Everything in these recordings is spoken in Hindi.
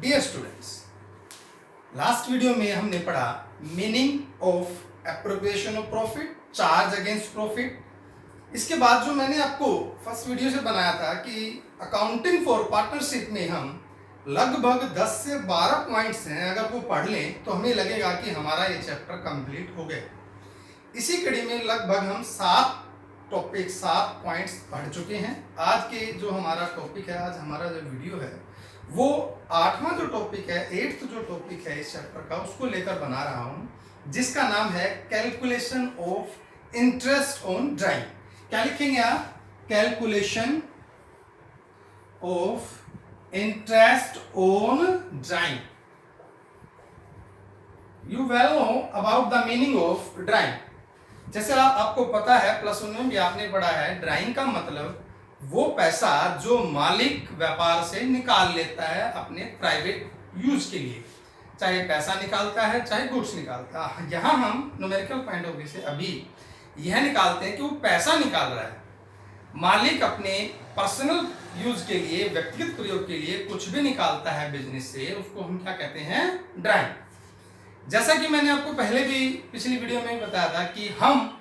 डियर स्टूडेंट्स, लास्ट वीडियो में हमने पढ़ा meaning of appropriation of profit, charge against profit. इसके बाद जो मैंने आपको फर्स्ट वीडियो से बनाया था कि अकाउंटिंग फॉर पार्टनरशिप में हम लगभग 10 से 12 पॉइंट्स हैं, अगर वो पढ़ लें तो हमें लगेगा कि हमारा ये चैप्टर कंप्लीट हो गया। इसी कड़ी में लगभग हम 7 पॉइंट्स पढ़ चुके हैं। आज के जो हमारा टॉपिक है, आज हमारा जो वीडियो है वो 8वां जो टॉपिक है, 8th जो टॉपिक है इस चैप्टर का, उसको लेकर बना रहा हूं, जिसका नाम है calculation of interest on drawing. क्या लिखेंगे आप? Calculation of interest on drawing. You well no about the meaning of drawing. जैसे आपको पता है, प्लस 1 में भी आपने पढ़ा है, ड्राइंग का मतलब वो पैसा जो मालिक व्यापार से निकाल लेता है अपने प्राइवेट यूज के लिए, चाहे पैसा निकालता है चाहे गुड्स निकालता है। यहाँ हम न्यूमेरिकल पॉइंट ऑफ व्यू से अभी यह निकालते हैं कि वो पैसा निकाल रहा है, मालिक अपने पर्सनल यूज के लिए, व्यक्तिगत प्रयोग के लिए कुछ भी निकालता है बिजनेस से, उसको हम क्या कहते हैं? ड्राइंग। जैसा कि मैंने आपको पहले भी पिछली वीडियो में बताया था कि हम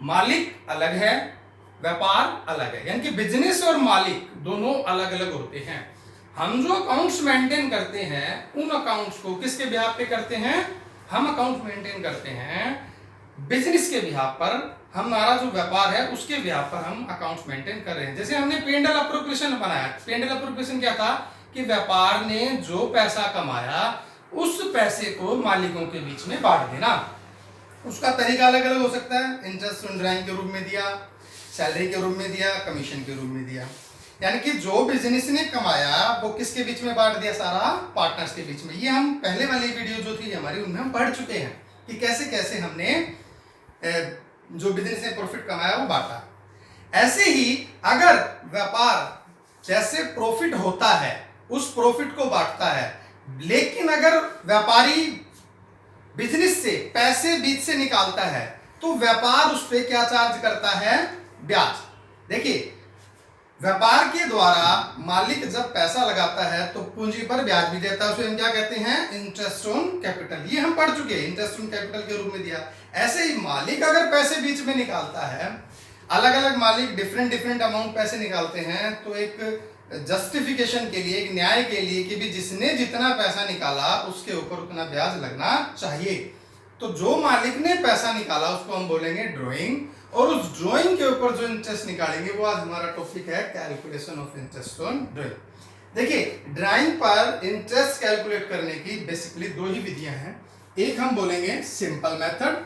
मालिक अलग है, व्यापार अलग है, यानी कि बिजनेस और मालिक दोनों अलग अलग होते हैं। हम जो अकाउंट्स मेंटेन करते हैं उन अकाउंट्स को किसके बिहाफ पे करते हैं? हम अकाउंट मेंटेन करते हैं बिजनेस के बिहाफ पर, हमारा जो व्यापार है उसके बिहाफ पर हम अकाउंट्स मेंटेन कर रहे हैं। जैसे हमने पेंडल अप्रोप्रिएशन बनाया, पेंडल अप्रोप्रिएशन क्या था कि व्यापार ने जो पैसा कमाया उस पैसे को मालिकों के बीच में बांट देना। उसका तरीका अलग अलग हो सकता है, इंटरेस्ट ऑन ड्राइंग के रूप में दिया, सैलरी के रूप में दिया, कमीशन के रूप में दिया। यानी कि जो बिजनेस ने कमाया वो किसके बीच में बांट दिया? सारा पार्टनर्स के बीच में। ये हम पहले वाली वीडियो जो थी हमारी उनमें हम पढ़ चुके हैं कि कैसे कैसे हमने जो बिजनेस ने प्रॉफिट कमाया वो बांटा। ऐसे ही अगर व्यापार जैसे प्रॉफिट होता है उस प्रॉफिट को बांटता है, लेकिन अगर व्यापारी बिजनेस से पैसे बीच से निकालता है तो व्यापार उस पर क्या चार्ज करता है? ब्याज। देखिए, व्यापार के द्वारा मालिक जब पैसा लगाता है तो पूंजी पर ब्याज भी देता है, उसे हम क्या कहते हैं? Interest on capital. ये हम पढ़ चुके हैं, इंटरेस्ट ऑन कैपिटल के रूप में दिया। ऐसे ही मालिक अगर पैसे बीच में निकालता है, अलग अलग मालिक डिफरेंट अमाउंट पैसे निकालते हैं, तो एक जस्टिफिकेशन के लिए, एक न्याय के लिए कि भी जिसने जितना पैसा निकाला उसके ऊपर उतना ब्याज लगना चाहिए। तो जो मालिक ने पैसा निकाला उसको हम बोलेंगे ड्राइंग, और उस ड्राइंग के ऊपर जो इंटरेस्ट निकालेंगे वो आज हमारा टॉपिक है calculation of interest on drawing. देखिए, ड्राइंग पर इंटरेस्ट कैलकुलेट करने की बेसिकली 2 ही विधियां हैं। एक हम बोलेंगे सिंपल मेथड,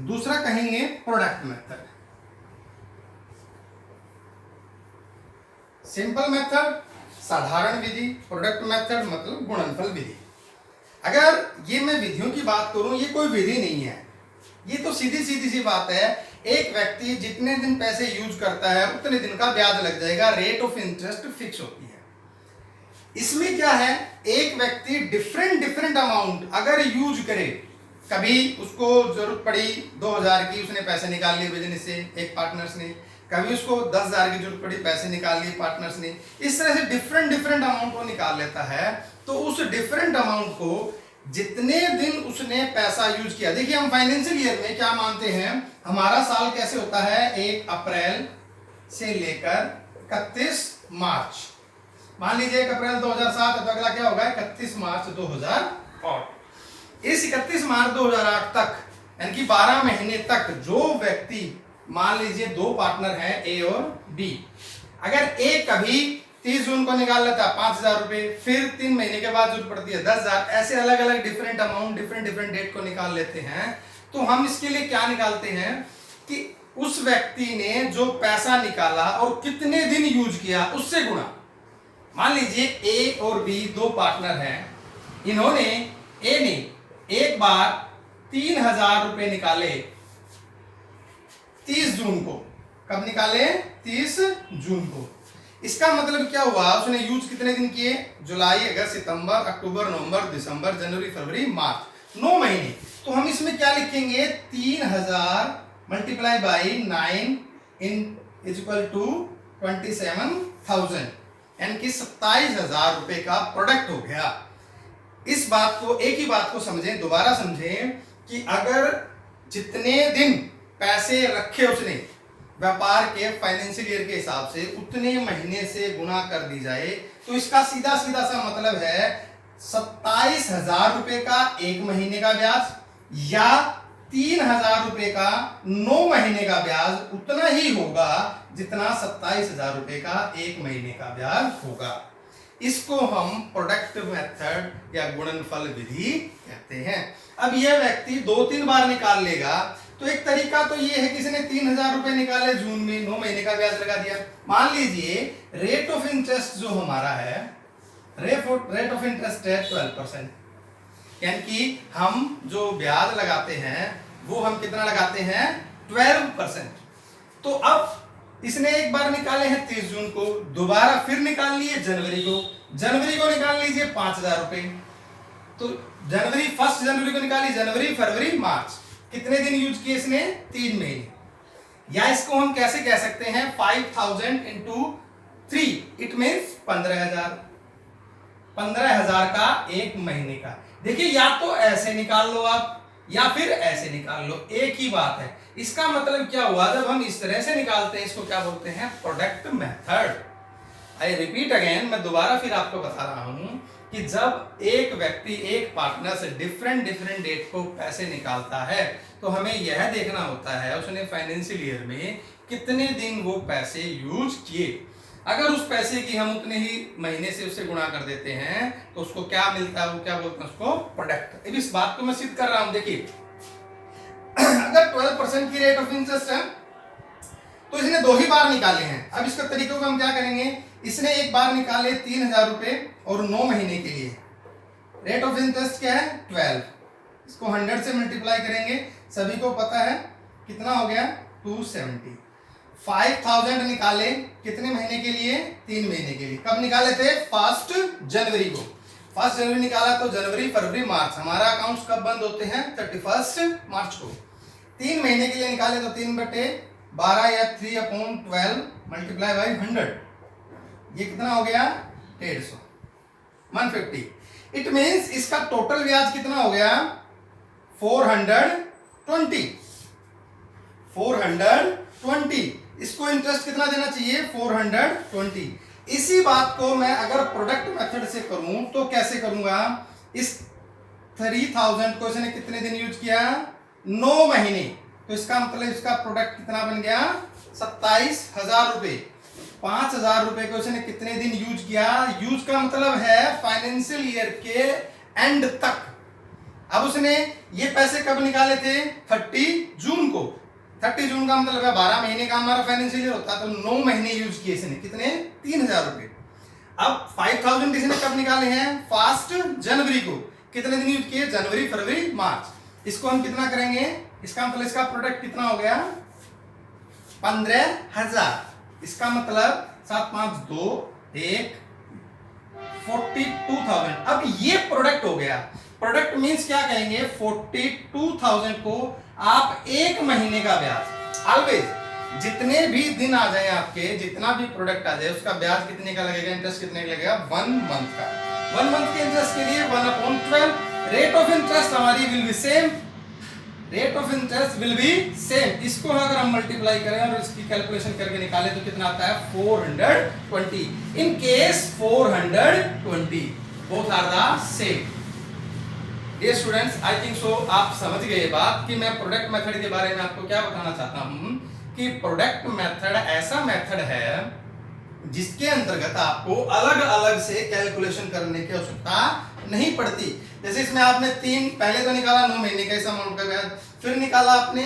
दूसरा कहेंगे प्रोडक्ट मेथड। सिंपल मेथड साधारण विधि, प्रोडक्ट मेथड मतलब गुणनफल विधि। अगर ये मैं विधियों की बात करूं, ये कोई विधि नहीं है, ये तो सीधी सी बात है। एक व्यक्ति जितने दिन पैसे यूज करता है उतने दिन का ब्याज लग जाएगा, रेट ऑफ इंटरेस्ट फिक्स होती है। इसमें क्या है, एक व्यक्ति डिफरेंट अमाउंट अगर यूज करे, कभी उसको जरूरत पड़ी 2000 की, उसने पैसे निकाल लिए बिजनेस से एक पार्टनर्स ने, कभी उसको 10,000 की जरूरत पड़ी, पैसे निकाल लिए पार्टनर्स ने। इस तरह से डिफरेंट अमाउंट को निकाल लेता है। तो उस डिफरेंट अमाउंट को जितने दिन उसने पैसा यूज किया, देखिए हम फाइनेंशियल ईयर में क्या मानते हैं, हमारा साल कैसे होता है? 1 अप्रैल से लेकर 31 मार्च। मान लीजिए 1 अप्रैल 2007 है तो अगला क्या होगा? 31 मार्च 2008। इस 31 मार्च 2008 तक, यानी कि 12 महीने तक, जो व्यक्ति, मान लीजिए 2 पार्टनर हैं ए और बी, अगर ए कभी 30 जून को निकाल लेता है 5,000 रुपए, फिर 3 महीने के बाद जरूरत पड़ती है 10,000, ऐसे अलग अलग डिफरेंट अमाउंट डिफरेंट डेट को निकाल लेते हैं, तो हम इसके लिए क्या निकालते हैं कि उस व्यक्ति ने जो पैसा निकाला और कितने दिन यूज किया उससे गुणा। मान लीजिए ए और बी 2 पार्टनर हैं, इन्होंने, ए ने एक बार 3,000 रुपए निकाले 30 जून को। कब निकाले? 30 जून को। इसका मतलब क्या हुआ, उसने यूज कितने दिन किए? जुलाई, अगस्त, सितंबर, अक्टूबर, नवंबर, दिसंबर, जनवरी, फरवरी, मार्च, 9 महीने। तो हम इसमें क्या लिखेंगे? 3000 multiply by 9 is equal to 27,000 यानी कि 27,000 रुपए का प्रोडक्ट हो गया। इस बात को, एक ही बात को समझें, दोबारा समझें कि अगर जितने दिन पैसे रखे उसने व्यापार के फाइनेंशियल ईयर के हिसाब से उतने महीने से गुणा कर दी जाए तो इसका सीधा सीधा सा मतलब है 27,000 रुपए का एक महीने का ब्याज या 3,000 रुपए का 9 महीने का ब्याज उतना ही होगा जितना 27,000 रुपए का एक महीने का ब्याज होगा। इसको हम प्रोडक्ट मेथड या गुणनफल विधि कहते हैं। अब यह व्यक्ति 2-3 बार निकाल लेगा तो एक तरीका तो ये है कि इसने 3,000 रुपए निकाले जून में, 9 महीने का ब्याज लगा दिया। मान लीजिए रेट ऑफ इंटरेस्ट जो हमारा है, रेट ऑफ इंटरेस्ट है 12%, यानी कि हम जो ब्याज लगाते हैं वो हम कितना लगाते हैं 12%। तो अब इसने एक बार निकाले हैं 30 जून को, दोबारा फिर निकाल लिए जनवरी को निकाल लीजिए 5,000 रुपए। तो जनवरी 1 जनवरी को निकाली, जनवरी फरवरी मार्च, कितने दिन यूज किए इसने 3 महीने। या इसको हम कैसे कह सकते हैं 5,000 इंटू 3 इट मीन्स 15,000 का एक महीने का। देखिए या तो ऐसे निकाल लो आप या फिर ऐसे निकाल लो, एक ही बात है। इसका मतलब क्या हुआ, जब हम इस तरह से निकालते हैं इसको क्या बोलते हैं product method. I repeat again, मैं दोबारा फिर आपको बता रहा हूं कि जब एक व्यक्ति एक पार्टनर से डिफरेंट डेट को पैसे निकालता है तो हमें यह देखना होता है उसने फाइनेंशियल ईयर में कितने दिन वो पैसे यूज किए। अगर उस पैसे की हम उतने ही महीने से उससे गुणा कर देते हैं तो उसको क्या मिलता है, वो क्या बोलते हैं उसको प्रोडक्ट। अब इस बात को मैं सिद्ध कर रहा हूं। देखिए अगर 12% की रेट ऑफ इंटरेस्ट है तो इसने 2 ही बार निकाले हैं। अब इसका तरीकों को हम क्या करेंगे, इसने एक बार निकाले 3,000 रुपए और 9 महीने के लिए, रेट ऑफ इंटरेस्ट क्या है 12, इसको 100 से मल्टीप्लाई करेंगे, सभी को पता है कितना हो गया 270। 5,000 निकाले कितने महीने के लिए 3 महीने के लिए, कब निकाले थे 1 जनवरी को। 1 जनवरी निकाला तो जनवरी फरवरी मार्च, हमारा अकाउंट्स कब बंद होते हैं 31 मार्च को। 3 महीने के लिए निकाले तो 3/12 या 3/12 मल्टीप्लाई बाई 100, ये कितना हो गया 150, 150। इट मीन्स इसका टोटल ब्याज कितना हो गया 420। इसको इंटरेस्ट कितना देना चाहिए 420। इसी बात को मैं अगर प्रोडक्ट मेथड से करूं तो कैसे करूंगा, इस 3,000 को इसने कितने दिन यूज किया 9 महीने, तो इसका मतलब इसका प्रोडक्ट कितना बन गया 27,000 रुपए। 5,000 रुपए को इसने कितने दिन यूज किया, यूज का मतलब है फाइनेंशियल ईयर के एंड तक। अब उसने ये पैसे कब निकाले थे 30 जून को। 30 जून का मतलब है 12 महीने का हमारा फाइनेंशियल ईयर होता है, तो 9 महीने यूज किए इसने, कितने 3,000 रुपए। अब 5,000 इसने कब निकाले हैं 1 जनवरी को, कितने दिन यूज किए जनवरी फरवरी मार्च। इसको हम कितना करेंगे, इसका मतलब इसका प्रोडक्ट कितना हो गया 15,000। इसका मतलब 7 5 2 1 42,000। अब ये प्रोडक्ट हो गया। प्रोडक्ट मींस क्या कहेंगे 42,000 को आप एक महीने का ब्याज, ऑलवेज जितने भी दिन आ जाए आपके, जितना भी प्रोडक्ट आ जाए उसका ब्याज कितने का लगेगा, इंटरेस्ट कितने का लगेगा 1 मंथ का। 1 मंथ के इंटरेस्ट के लिए 1/12। रेट ऑफ इंटरेस्ट हमारी will be same, rate of interest will be same. इसको अगर हम मल्टीप्लाई करें और इसकी कैलकुलेशन करके निकाले तो कितना आता है 420। In case 420 both are the same. ये स्टूडेंट्स आई थिंक सो आप समझ गए बात कि मैं प्रोडक्ट मेथड के बारे में आपको क्या बताना चाहता हूं कि प्रोडक्ट मेथड ऐसा मेथड है जिसके अंतर्गत आपको अलग अलग से कैलकुलेशन करने की आवश्यकता नहीं पड़ती। जैसे इसमें आपने 3 पहले तो निकाला 9 महीने का इस अमाउंट का ब्याज, फिर निकाला आपने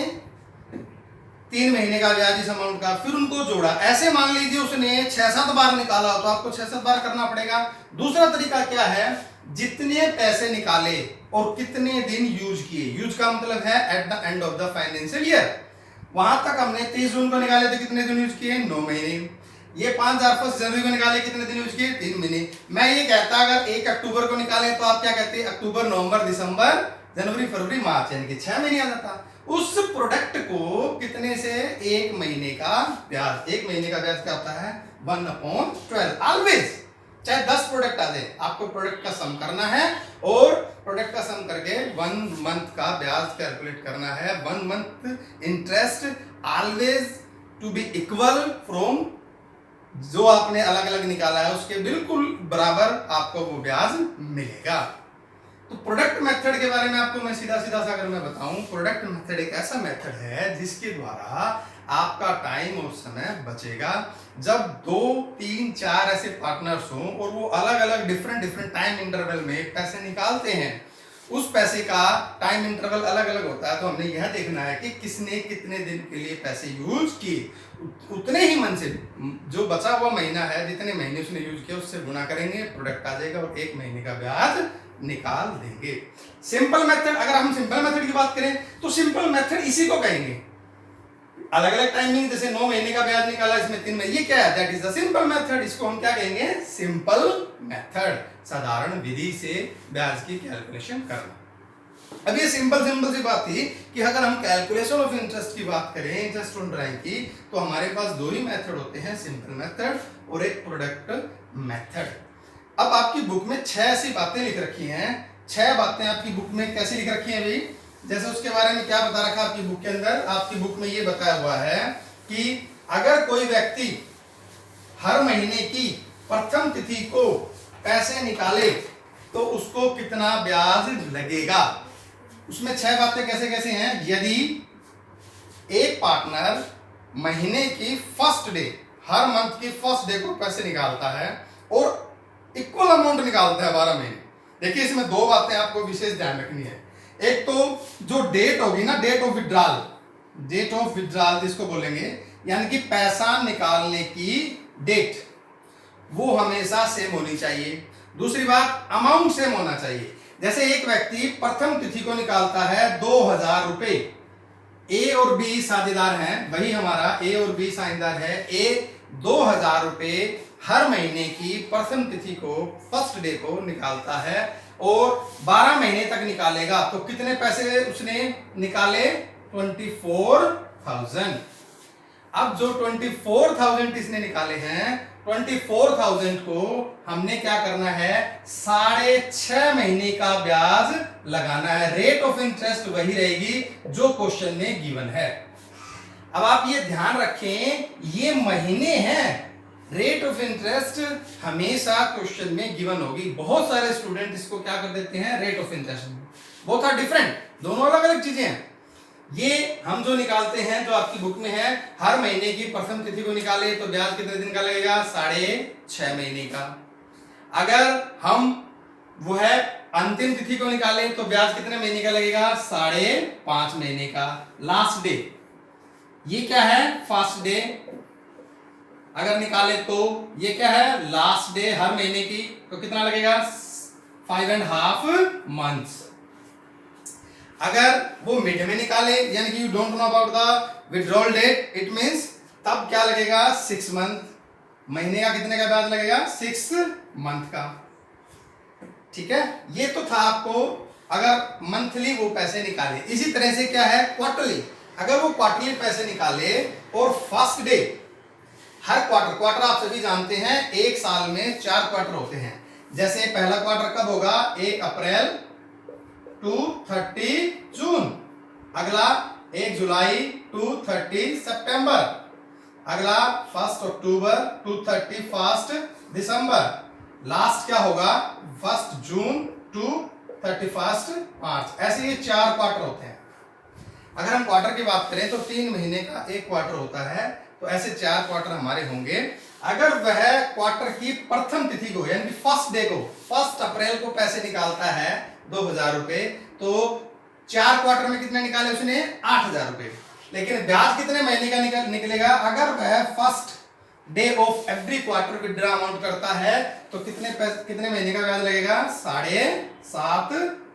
3 महीने का ब्याज इस अमाउंट का, फिर उनको जोड़ा। ऐसे मान लीजिए उसने 6-7 बार निकाला तो आपको 6-7 बार करना पड़ेगा। दूसरा तरीका क्या है, जितने पैसे निकाले और कितने दिन यूज किए, यूज का मतलब है at the end of the financial year. वहां तक हमने 30 जून को निकाले तो कितने दिन यूज किए 9 महीने। ये 1 जनवरी को निकाले कितने दिन यूज किए 3 महीने। मैं ये कहता अगर 1 अक्टूबर को निकाले तो आप क्या कहते अक्टूबर नवंबर दिसंबर जनवरी फरवरी मार्च, यानी कि 6 महीने आ जाता। उस प्रोडक्ट को कितने से, 1 महीने का ब्याज। 1 महीने का ब्याज क्या होता है, 1/12 ऑलवेज। चाहे 10 प्रोडक्ट आ जाए, आपको प्रोडक्ट का सम करना है और प्रोडक्ट का सम करके 1 मंथ का ब्याज कैलकुलेट करना है। 1 month interest always to be equal from जो आपने अलग अलग निकाला है उसके बिल्कुल बराबर आपको वो ब्याज मिलेगा। तो प्रोडक्ट मेथड के बारे में आपको मैं सीधा सीधा सा अगर मैं बताऊं, प्रोडक्ट मेथड एक ऐसा मेथड है जिसके द्वारा आपका टाइम और समय बचेगा। जब 2, 3, 4 ऐसे पार्टनर्स हों और वो अलग अलग डिफरेंट टाइम इंटरवल में पैसे निकालते हैं, उस पैसे का टाइम इंटरवल अलग अलग होता है, तो हमने यह देखना है कि किसने कितने दिन के लिए पैसे यूज किए, उतने ही मन से जो बचा हुआ महीना है, जितने महीने उसने यूज किया उससे गुना करेंगे, प्रोडक्ट आ जाएगा और 1 महीने का ब्याज निकाल देंगे। सिंपल मेथड, अगर हम सिंपल मेथड की बात करें तो सिंपल मेथड इसी को कहेंगे। अलग अलग टाइमिंग, जैसे 9 महीने का ब्याज निकाला, इसमें 3 महीने, ये क्या है, that is the simple method. इसको हम क्या कहेंगे, सिंपल मेथड, साधारण विधि से ब्याज की कैलकुलेशन करना। अब ये सिंपल सी बात थी कि अगर हम कैलकुलेशन ऑफ इंटरेस्ट की बात करें, इंटरेस्ट ऑन ड्राइंग की, तो हमारे पास 2 ही मेथड होते हैं, सिंपल मेथड और एक प्रोडक्ट मेथड। अब आपकी बुक में 6 ऐसी बातें लिख रखी हैं। 6 बातें आपकी बुक में कैसी लिख रखी हैं भाई, जैसे उसके बारे में क्या बता रखा आपकी बुक के अंदर, आपकी बुक में ये बताया हुआ है कि अगर कोई व्यक्ति हर महीने की प्रथम तिथि को पैसे निकाले तो उसको कितना ब्याज लगेगा। उसमें 6 बातें कैसे कैसे हैं। यदि एक पार्टनर महीने की फर्स्ट डे, हर मंथ की फर्स्ट डे को पैसे निकालता है और इक्वल अमाउंट निकालता है 12 महीने। देखिए इसमें 2 बातें आपको विशेष ध्यान रखनी है। एक तो जो डेट होगी ना, date of withdrawal, date of withdrawal जिसको बोलेंगे, यानी कि पैसा निकालने की डेट, वो हमेशा सेम होनी चाहिए। दूसरी बात, अमाउंट सेम होना चाहिए। जैसे एक व्यक्ति प्रथम तिथि को निकालता है 2000 रुपए, ए और बी साझेदार हैं, वही हमारा ए और बी साझेदार है। ए 2000 रुपए हर महीने की प्रथम तिथि को, फर्स्ट डे को निकालता है और 12 महीने तक निकालेगा, तो कितने पैसे उसने निकाले, 24,000। अब जो 24,000 इसने निकाले हैं, 24,000 को हमने क्या करना है, 6.5 महीने का ब्याज लगाना है। रेट ऑफ इंटरेस्ट वही रहेगी जो क्वेश्चन में गिवन है। अब आप ये ध्यान रखें, ये महीने हैं, रेट ऑफ इंटरेस्ट हमेशा क्वेश्चन में गिवन होगी। बहुत सारे स्टूडेंट इसको क्या कर देते हैं, rate of interest, both are different, दोनों अलग अलग चीजें हैं। ये हम जो निकालते हैं, जो आपकी बुक में है, हर महीने की प्रथम तिथि को निकाले तो ब्याज कितने दिन का लगेगा, 6.5 महीने का। अगर हम वो है अंतिम तिथि को निकाले तो ब्याज कितने महीने का लगेगा, 5.5 महीने का। लास्ट डे, ये क्या है, फर्स्ट डे अगर निकाले तो ये क्या है, लास्ट डे हर महीने की, तो कितना लगेगा, 5.5 मंथ्स। अगर वो मिड में निकाले, यानी कि you don't know about the withdrawal date, it means तब क्या लगेगा, 6 मंथ। महीने का कितने का ब्याज लगेगा, 6 मंथ का। ठीक है, ये तो था आपको अगर मंथली वो पैसे निकाले। इसी तरह से क्या है, क्वार्टरली, अगर वो क्वार्टरली पैसे निकाले और फर्स्ट डे, हर क्वार्टर आप सभी जानते हैं, एक साल में 4 क्वार्टर होते हैं। जैसे पहला क्वार्टर कब होगा, 1 अप्रैल टू 30 जून, अगला 1 जुलाई टू 30 सितंबर, अगला 1 अक्टूबर टू 31 दिसंबर, लास्ट क्या होगा, 1 जून टू 31 मार्च। ऐसे ये 4 क्वार्टर होते हैं। अगर हम क्वार्टर की बात करें तो 3 महीने का 1 क्वार्टर होता है, तो ऐसे 4 क्वार्टर हमारे होंगे। अगर वह क्वार्टर की प्रथम तिथि को, यानी कि फर्स्ट डे को, 1 अप्रैल को पैसे निकालता है 2000 रुपए, तो 4 क्वार्टर में कितने निकाले उसने, 8000 रुपए। लेकिन ब्याज कितने महीने का निकलेगा, अगर वह first day of every quarter withdraw amount करता है तो कितने महीने का ब्याज लगेगा, 7.5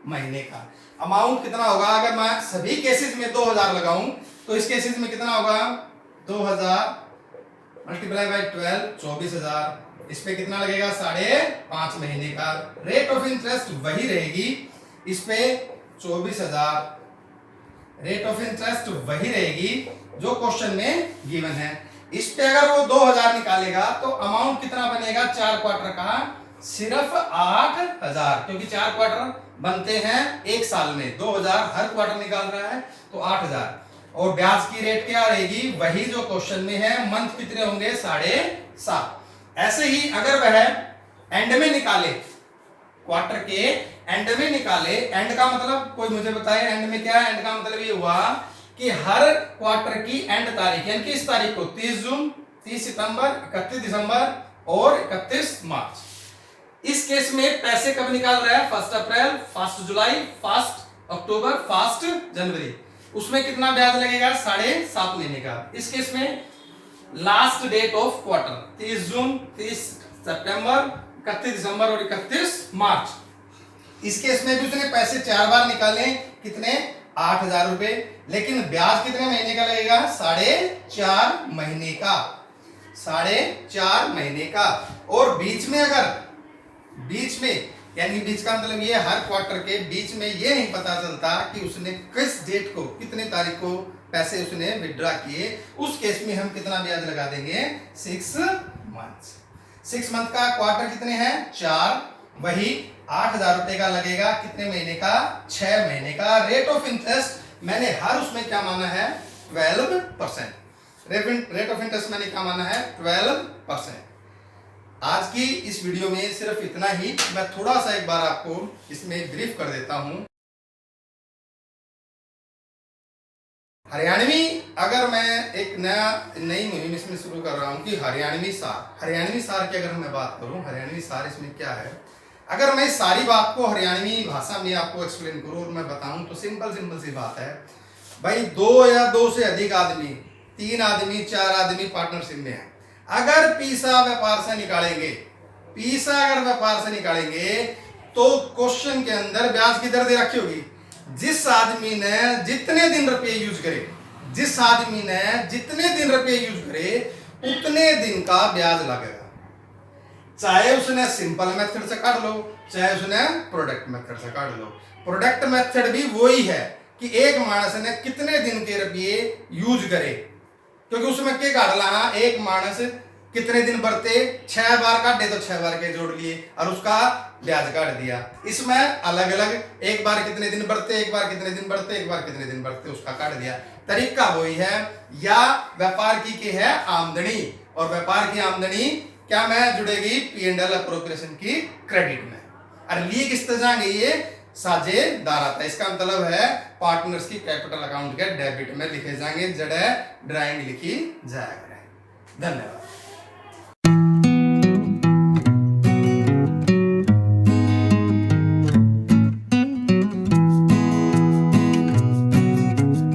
महीने का। अमाउंट कितना होगा, अगर मैं सभी केसेस में 2000 लगाऊं तो इस केसेस में कितना होगा, 2000 मल्टीप्लाई बाई 12, 24,000। इस पे कितना लगेगा, 5.5 महीने का। रेट ऑफ इंटरेस्ट वही रहेगी, इस पे 24,000 रेट ऑफ इंटरेस्ट वही रहेगी जो क्वेश्चन में गिवन है। इस पे अगर वो 2000 निकालेगा तो अमाउंट कितना बनेगा 4 क्वार्टर का, सिर्फ 8000, क्योंकि 4 क्वार्टर बनते हैं एक साल में, 2000 हर क्वार्टर निकाल रहा है तो 8000। और ब्याज की रेट क्या रहेगी, वही जो क्वेश्चन में है, मंथ कितने होंगे 7.5। ऐसे ही अगर वह एंड में निकाले, क्वार्टर के एंड में निकाले, एंड का मतलब कोई मुझे बताए एंड में क्या है, एंड का मतलब ये हुआ कि हर क्वार्टर की एंड तारीख, यानी कि इस तारीख को 30 जून, 30 सितंबर, 31 दिसंबर और 31 मार्च। इस केस में पैसे कब निकाल रहा है, 1 अप्रैल, 1 जुलाई, 1 अक्टूबर, 1 जनवरी। उसमें कितना ब्याज लगेगा 7.5 महीने का। इस केस में लास्ट डेट ऑफ क्वार्टर 30 जून, 30 सितंबर, 31 दिसंबर और 31 मार्च। इस केस में भी उसने पैसे 4 बार निकाले, कितने 8000 रुपए, लेकिन ब्याज कितने महीने का लगेगा 4.5 महीने का, 4.5 महीने का। और बीच में अगर बीच में, यानी बीच का मतलब ये हर क्वार्टर के बीच में ये नहीं पता चलता कि उसने किस डेट को, कितने तारीख को पैसे उसने विड्रॉ किए, उस केस में हम कितना ब्याज लगा देंगे 6 मंथ। 6 मंथ का क्वार्टर कितने हैं 4, वही 8000 रुपए का लगेगा, कितने महीने का 6 महीने का। रेट ऑफ इंटरेस्ट मैंने हर उसमें क्या माना है 12%। रेट ऑफ इंटरेस्ट मैंने क्या माना है 12%। आज की इस वीडियो में सिर्फ इतना ही। मैं थोड़ा सा एक बार आपको इसमें ब्रीफ कर देता हूं। हरियाणवी, अगर मैं एक नई मुहिम इसमें शुरू कर रहा हूं कि हरियाणवी सार की अगर मैं बात करूं, हरियाणवी सार इसमें क्या है, अगर मैं सारी बात को हरियाणवी भाषा में आपको एक्सप्लेन करूं और मैं बताऊं तो सिंपल सी बात है भाई, 2 या 2 से अधिक आदमी, 3 आदमी, 4 आदमी पार्टनरशिप में है, अगर पैसा व्यापार से निकालेंगे तो क्वेश्चन के अंदर ब्याज की दर दे रखी होगी। जिस आदमी ने जितने दिन रुपये यूज करे, उतने दिन का ब्याज लगेगा, चाहे उसने सिंपल मेथड से काट लो, चाहे उसने प्रोडक्ट मेथड से काट लो। प्रोडक्ट मेथड भी वही है कि एक मानस ने कितने दिन के रुपये यूज करे, क्योंकि उसमें क्या काट ला, एक मानस कितने दिन बढ़ते, 6 बार काटे तो 6 बार के जोड़ लिए और उसका ब्याज काट दिया। इसमें अलग अलग एक बार कितने दिन बढ़ते, एक बार कितने दिन बढ़ते, एक बार कितने दिन बढ़ते, उसका काट दिया। तरीका वही है। या व्यापार की है आमदनी, और व्यापार की आमदनी क्या में जुड़ेगी P&L अप्रोप्रिएशन की क्रेडिट में, और लिए किस तरह ये साझेदार आता है। इसका मतलब है पार्टनर्स की कैपिटल अकाउंट के डेबिट में लिखे जाएंगे, जड़े ड्राइंग लिखी जाएगा। धन्यवाद।